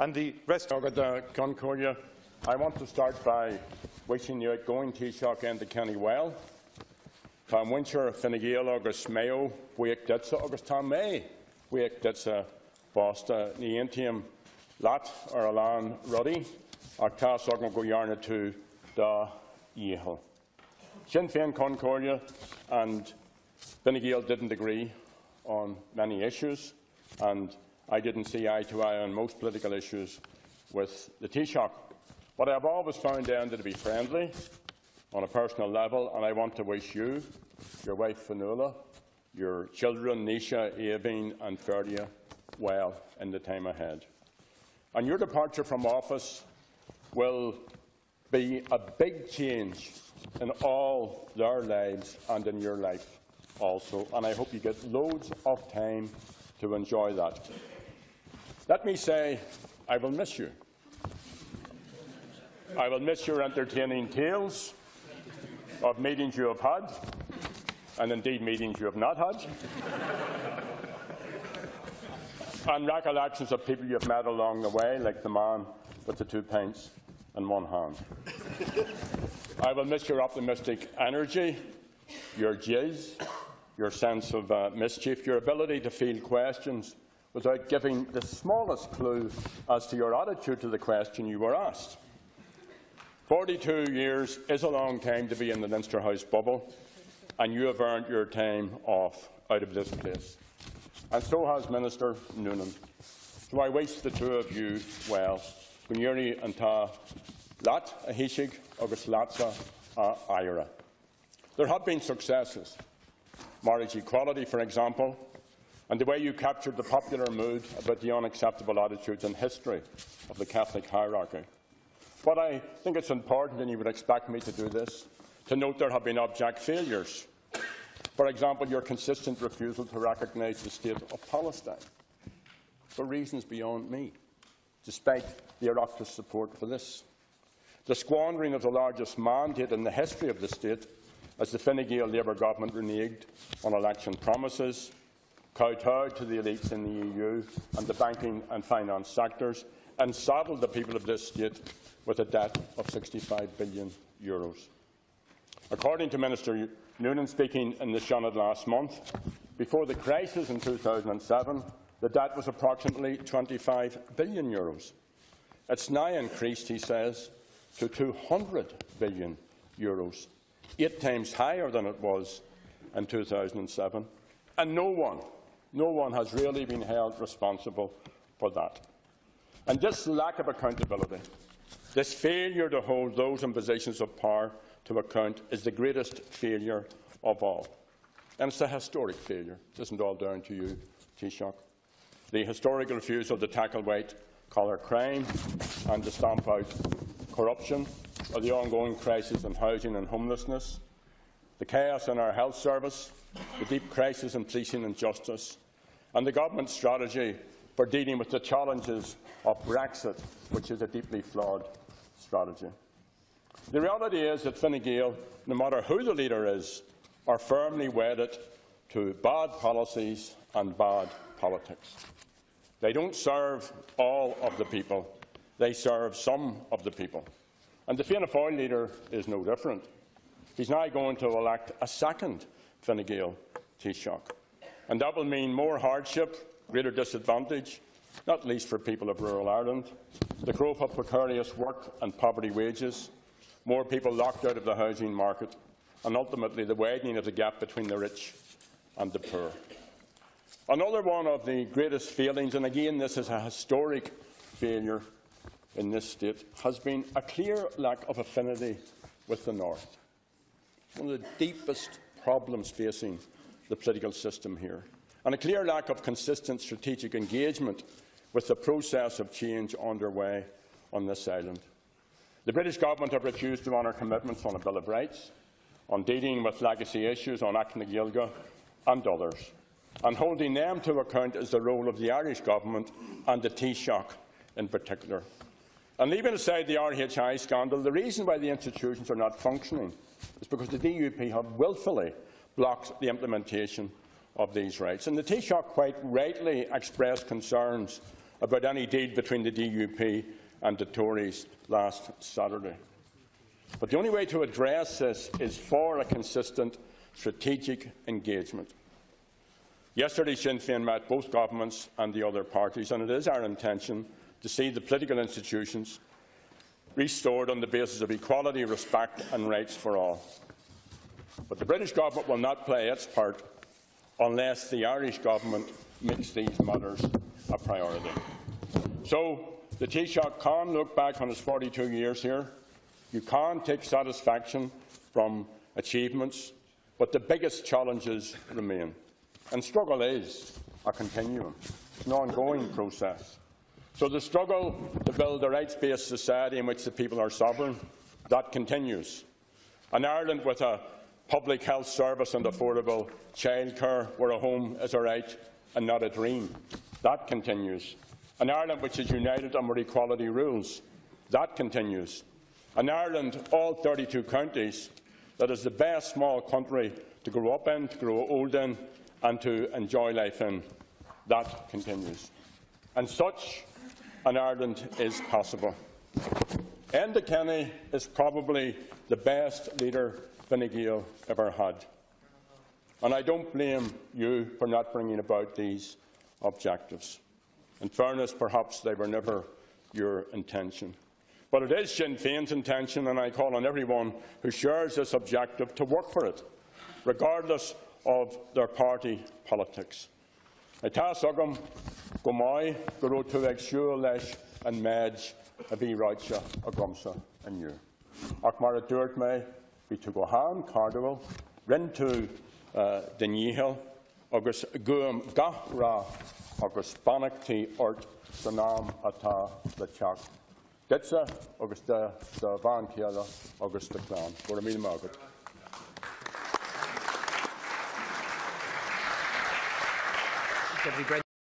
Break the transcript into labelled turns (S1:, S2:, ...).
S1: And the rest of Concordia, I want to start by wishing the outgoing Taoiseach Enda Kenny well. Tá winter Fine Gael agus Mayo buíoch leatsa agus tá May buíoch leatsa básta ní intíam leat ar a lán rudí ach tá sogan go dhearna tú dá íhil. Sinn Féin Concordia and Fine Gael didn't agree on many issues, and I didn't see eye to eye on most political issues with the Taoiseach. But I have always found Enda to be friendly on a personal level, and I want to wish you, your wife Fionnuala, your children Nisha, Aibhinn and Ferdia well in the time ahead. And your departure from office will be a big change in all their lives and in your life also, and I hope you get loads of time to enjoy that. Let me say, I will miss you. I will miss your entertaining tales of meetings you have had, and indeed meetings you have not had, and recollections of people you have met along the way, like the man with the 2 pints in one hand. I will miss your optimistic energy, your jizz, your sense of mischief, your ability to field questions without giving the smallest clue as to your attitude to the question you were asked. 42 years is a long time to be in the Leinster House bubble, and you have earned your time off out of this place. And so has Minister Noonan. So I wish the two of you well. n-éirí and leat a hiisiig agus leatsa a Aire. There have been successes. Marriage equality, for example, and the way you captured the popular mood about the unacceptable attitudes and history of the Catholic hierarchy. But I think it's important, and you would expect me to do this, to note there have been abject failures. For example, your consistent refusal to recognise the state of Palestine, for reasons beyond me, despite the Oireachtas' support for this. The squandering of the largest mandate in the history of the state as the Fine Gael Labour government reneged on election promises, kowtowed to the elites in the EU and the banking and finance sectors, and saddled the people of this state with a debt of €65 billion. According to Minister Noonan speaking in the Senate last month, before the crisis in 2007, the debt was approximately €25 billion. It's now increased, he says, to €200 billion, 8 times higher than it was in 2007, and no one has really been held responsible for that. And this lack of accountability, this failure to hold those in positions of power to account, is the greatest failure of all. And it's a historic failure. It isn't all down to you, Taoiseach. The historical refusal to tackle white-collar crime and to stamp out corruption, or the ongoing crisis in housing and homelessness, the chaos in our health service, the deep crisis in policing and justice, and the government's strategy for dealing with the challenges of Brexit, which is a deeply flawed strategy. The reality is that Fine Gael, no matter who the leader is, are firmly wedded to bad policies and bad politics. They don't serve all of the people, they serve some of the people. And the Fianna Fáil leader is no different. He's now going to elect a second Fine Gael Taoiseach, and that will mean more hardship, greater disadvantage, not least for people of rural Ireland, the growth of precarious work and poverty wages, more people locked out of the housing market, and ultimately the widening of the gap between the rich and the poor. Another one of the greatest failings, and again this is a historic failure in this state, has been a clear lack of affinity with the North. One of the deepest problems facing the political system here, and a clear lack of consistent strategic engagement with the process of change underway on this island. The British government have refused to honour commitments on a Bill of Rights, on dealing with legacy issues on Aire and others, and holding them to account is the role of the Irish government and the Taoiseach in particular. And leaving aside the RHI scandal, the reason why the institutions are not functioning is because the DUP have wilfully blocked the implementation of these rights. And the Taoiseach quite rightly expressed concerns about any deal between the DUP and the Tories last Saturday. But the only way to address this is for a consistent strategic engagement. Yesterday, Sinn Féin met both governments and the other parties, and it is our intention to see the political institutions restored on the basis of equality, respect and rights for all. But the British government will not play its part unless the Irish government makes these matters a priority. So the Taoiseach can look back on his 42 years here. You can take satisfaction from achievements, but the biggest challenges remain. And struggle is a continuum. It's an ongoing process. So the struggle to build a rights-based society in which the people are sovereign, that continues. An Ireland with a public health service and affordable childcare, where a home is a right and not a dream, that continues. An Ireland which is united and where equality rules, that continues. An Ireland, all 32 counties, that is the best small country to grow up in, to grow old in, and to enjoy life in, that continues. And such an Ireland is possible. Enda Kenny is probably the best leader Fine Gael ever had. And I don't blame you for not bringing about these objectives. In fairness, perhaps they were never your intention. But it is Sinn Féin's intention, and I call on everyone who shares this objective to work for it, regardless of their party politics. Taoiseach, go mai, go ro tu ag siúil leis an méid a bhí ráidse a gomsa aniu. Ach mar a dúirt mé, bhí tú go háan cardúil, rinn tú den níhil, agus guam gach rá agus bannachtaí ort sa nám atá le teach. Leatsa agus de bhain céala agus de clán. Bura míle mágad.